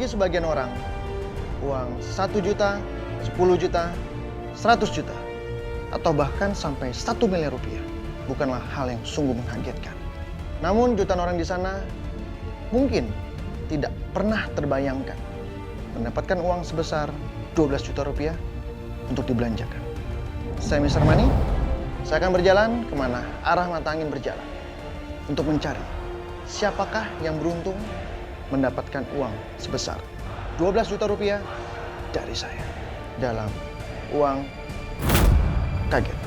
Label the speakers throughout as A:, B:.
A: Bagi sebagian orang, uang 1 juta, 10 juta, 100 juta, atau bahkan sampai 1 miliar rupiah bukanlah hal yang sungguh mengagetkan. Namun jutaan orang di sana mungkin tidak pernah terbayangkan mendapatkan uang sebesar 12 juta rupiah untuk dibelanjakan. Saya Mr. Money, saya akan berjalan kemana arah mata angin berjalan untuk mencari siapakah yang beruntung mendapatkan uang sebesar 12 juta rupiah dari saya dalam Uang Kaget.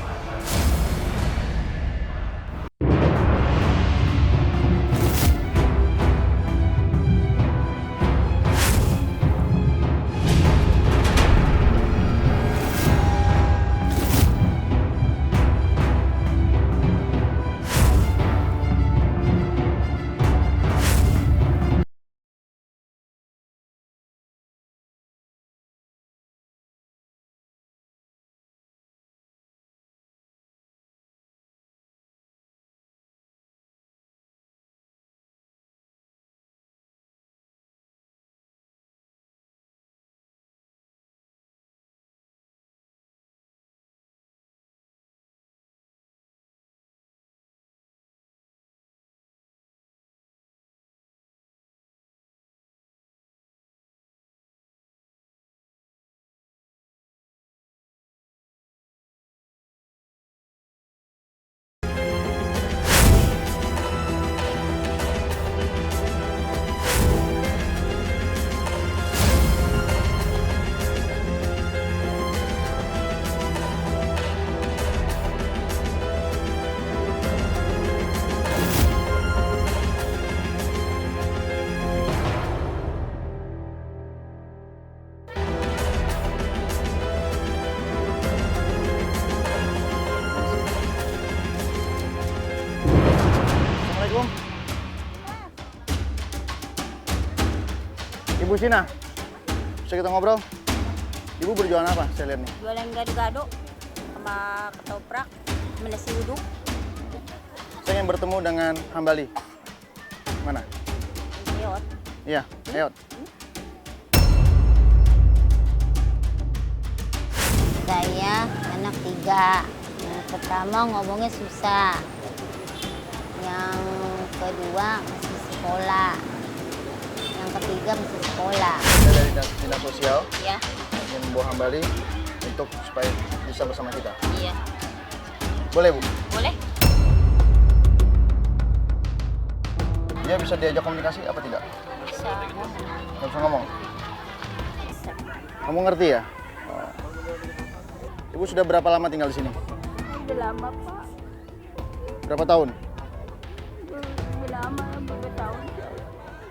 A: Assalamualaikum. Ibu Sina, bisa kita ngobrol? Ibu berjualan apa? Saya lihat nih.
B: Jualan gado-gado sama ketoprak, sama nasi uduk.
A: Saya ingin bertemu dengan Hambali. Mana?
B: Yot.
A: Iya, Eot.
B: Saya anak 3. Yang pertama ngomongnya susah. Yang kedua masih sekolah. Yang ketiga masih sekolah.
A: Saya dari dinas sosial
B: Iya.
A: ingin membawa Hambali untuk supaya bisa bersama kita.
B: Iya.
A: Boleh, Bu?
B: Boleh?
A: Dia bisa diajak komunikasi apa tidak?
B: Bisa.
A: Nggak bisa ngomong?
B: Bisa.
A: Kamu ngerti ya? Oh. Ibu sudah berapa lama tinggal di sini?
B: Udah lama, Pak.
A: Berapa tahun?
B: Udah lama, 2 tahun.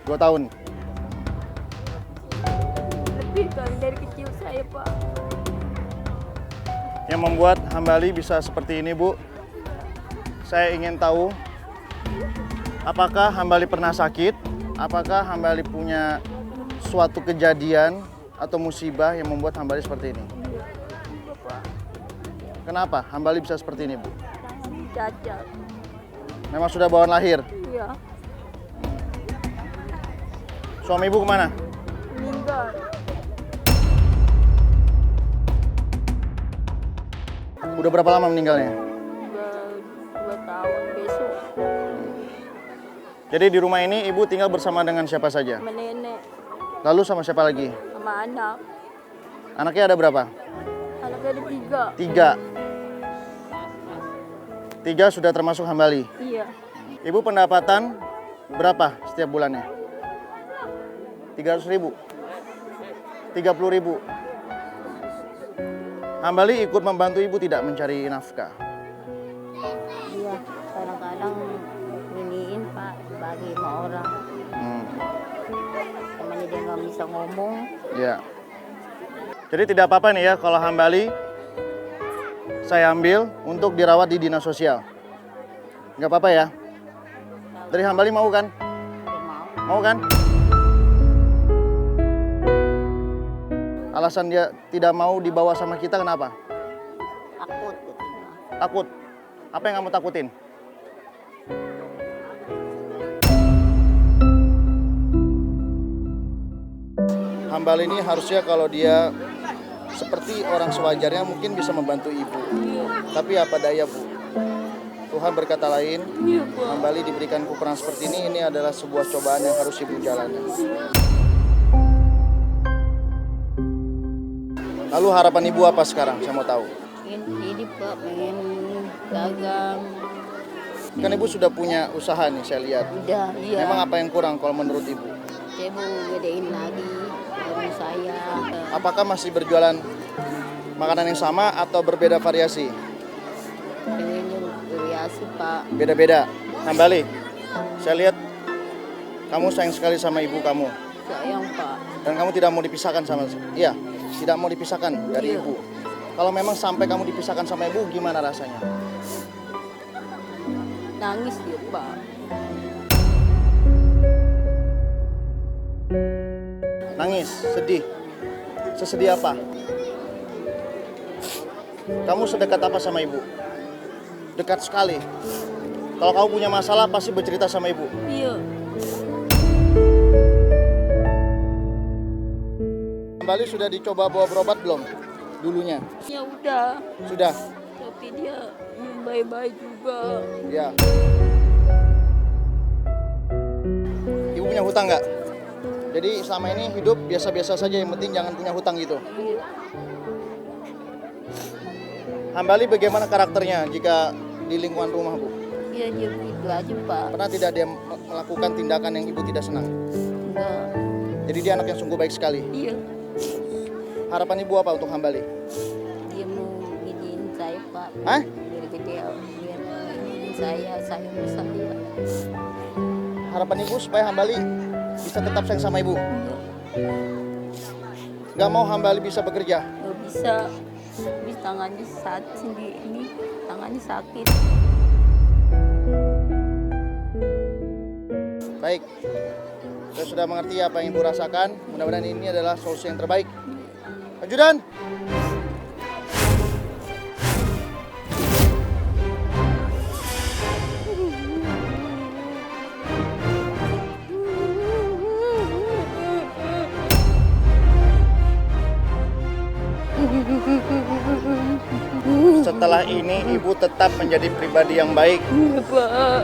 A: 2 tahun.
B: Lebih dari kecil saya, Pak.
A: Yang membuat Hambali bisa seperti ini, Bu, saya ingin tahu apakah Hambali pernah sakit? Apakah Hambali punya suatu kejadian atau musibah yang membuat Hambali seperti ini?
B: Bapak,
A: Kenapa Hambali bisa seperti ini, Bu?
B: cacat.
A: Memang sudah bawaan lahir.
B: Iya.
A: Suami Ibu kemana?
B: Meninggal.
A: Udah berapa lama meninggalnya?
B: Udah 2 tahun besok.
A: Jadi di rumah ini Ibu tinggal bersama dengan siapa saja?
B: Sama nenek,
A: Lalu sama siapa lagi?
B: sama anak.
A: Anaknya ada berapa?
B: Anaknya ada 3.
A: 3. 3 sudah termasuk Hambali.
B: Iya.
A: Ibu pendapatan berapa setiap bulannya? 300.000? 30.000? Hambali ikut membantu Ibu tidak mencari nafkah?
B: Iya, kadang-kadang iniin Pak, bagi sama orang. Namanya dia nggak bisa ngomong.
A: Ya. Jadi tidak apa-apa nih ya kalau Hambali saya ambil untuk dirawat di dinas sosial. Nggak apa-apa ya? Dari Hambali mau kan?
B: Dia mau.
A: Mau kan? Alasan dia tidak mau dibawa sama kita kenapa?
B: Takut gitu.
A: Takut. Apa yang kamu takutin?
C: Hambali ini harusnya kalau dia seperti orang sewajarnya mungkin bisa membantu ibu. Tapi apa daya, Bu? Tuhan berkata lain. Hambali diberikan kekurangan seperti ini adalah sebuah cobaan yang harus ibu jalani. Lalu harapan ibu apa sekarang? Saya mau tahu.
B: Pengen hidup Pak, pengen dagang.
C: Kan ibu sudah punya usaha nih, saya lihat.
B: Udah, iya.
C: Memang apa yang kurang kalau menurut ibu?
B: Saya mau gedein lagi warung saya.
C: Apakah masih berjualan makanan yang sama atau berbeda variasi?
B: Pengen variasi Pak.
C: Beda-beda. Hambali, saya lihat kamu sayang sekali sama ibu kamu.
B: Sayang Pak.
C: Dan kamu tidak mau dipisahkan sama... Iya, tidak mau dipisahkan dari ibu. Kalau memang sampai kamu dipisahkan sama ibu, gimana rasanya?
B: Nangis dia Pak.
C: Nangis, sedih. Sesedih apa? Kamu sedekat apa sama ibu? Dekat sekali. Kalau kamu punya masalah, pasti bercerita sama ibu.
B: Iya.
C: Hambali sudah dicoba bawa berobat belum? Dulunya?
B: Ya udah.
C: Sudah?
B: Tapi dia baik-baik juga.
C: Ya. Ibu punya hutang nggak? Jadi selama ini hidup biasa-biasa saja, yang penting jangan punya hutang gitu. Hambali bagaimana karakternya jika di lingkungan rumah, Bu?
B: Iya dia begitu aja Pak.
C: Pernah tidak dia melakukan tindakan yang ibu tidak senang?
B: Enggak.
C: Jadi dia anak yang sungguh baik sekali.
B: Iya.
C: Harapan ibu apa untuk Hambali?
B: Dia mau nginin saya Pak.
C: Hah?
B: Biar gede, biar nginin saya sama saya.
C: Harapan ibu supaya Hambali bisa tetap sayang sama ibu. Gak mau Hambali bisa bekerja.
B: Nggak bisa. Habis tangannya sendiri ini, tangannya sakit.
C: Baik, saya sudah mengerti apa yang ibu rasakan. Mudah-mudahan ini adalah solusi yang terbaik. Ajudan! Setelah ini ibu tetap menjadi pribadi yang baik.
B: Iya Pak.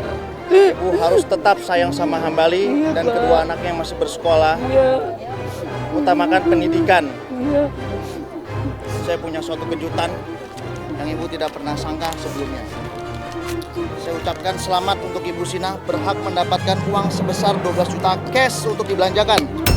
C: Ibu harus tetap sayang sama Hambali dan kedua anaknya yang masih bersekolah.
B: Iya.
C: Utamakan pendidikan.
B: Iya.
C: Saya punya suatu kejutan yang ibu tidak pernah sangka sebelumnya. Saya ucapkan selamat untuk Ibu Sina berhak mendapatkan uang sebesar 12 juta cash untuk dibelanjakan.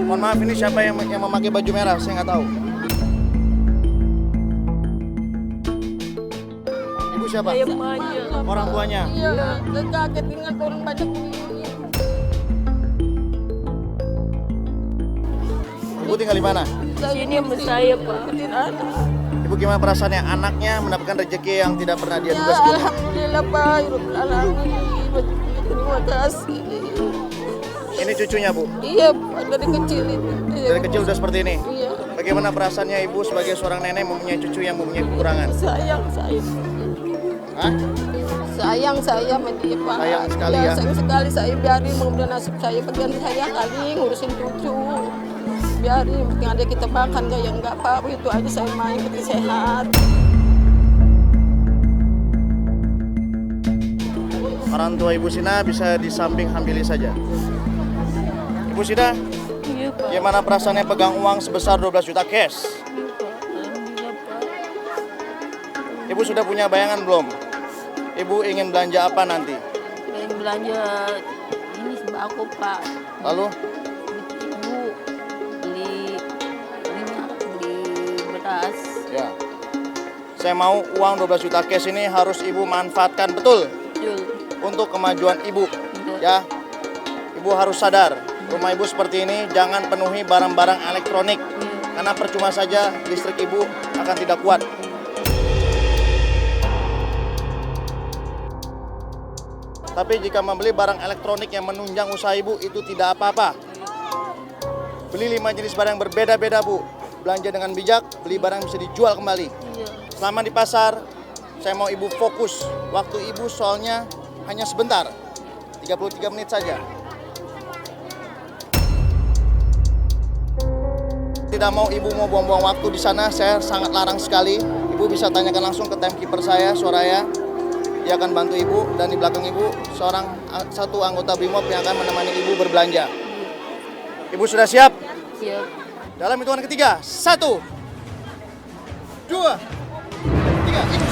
C: Mohon maaf, ini siapa yang memakai baju merah? Saya nggak tahu. Ibu siapa?
B: Emaknya.
C: Orang tuanya.
B: Iya, saya kaget dengan orang banyak begini.
C: Ibu tinggal di mana?
B: Sini sama saya Pak.
C: Ibu gimana perasaannya? Anaknya mendapatkan rezeki yang tidak pernah dia duga sebelumnya.
B: Alhamdulillah Pak, Alamin. Terima kasih.
C: Ini cucunya, Bu.
B: Iya Pak, dari kecil itu.
C: Dari kecil udah seperti ini.
B: Iya.
C: Bagaimana perasaannya ibu sebagai seorang nenek mempunyai cucu yang mempunyai kekurangan?
B: Sayang.
C: Hah?
B: Sayang saya sama dia Pak.
C: Sayang sekali ya.
B: Sayang sekali, saya biarin mudah nasib saya bagian saya kali ngurusin cucu. Biarin, penting ada kita makan kayak enggak apa-apa, itu aja saya main penting sehat.
C: Orang tua Ibu Sina bisa di samping Hambali saja. Ibu Sina,
B: Iya Pak.
C: gimana perasaannya pegang uang sebesar 12 juta cash?
B: Iya Pak. Alhamdulillah Pak.
C: Ibu sudah punya bayangan belum? Ibu ingin belanja apa nanti?
B: Pengen belanja ini sembako Pak.
C: Lalu?
B: Ibu beli minyak, beli beras.
C: Ya. Saya mau uang 12 juta cash ini harus ibu manfaatkan betul.
B: Betul.
C: untuk kemajuan ibu. Ya, ibu harus sadar, rumah ibu seperti ini jangan penuhi barang-barang elektronik. Karena percuma saja listrik ibu akan tidak kuat. Tapi jika membeli barang elektronik yang menunjang usaha ibu itu tidak apa-apa. Beli 5 jenis barang yang berbeda-beda, Bu. Belanja dengan bijak, beli barang yang bisa dijual kembali. Selama di pasar, saya mau ibu fokus. Waktu ibu soalnya hanya sebentar, 33 menit saja. Tidak mau ibu mau buang-buang waktu di sana, saya sangat larang sekali. Ibu bisa tanyakan langsung ke timekeeper saya, Soraya. Dia akan bantu ibu, dan di belakang ibu satu anggota BRIMOB yang akan menemani ibu berbelanja. Ibu sudah siap?
B: Siap.
C: Dalam hitungan ketiga, 1, 2, 3, ibu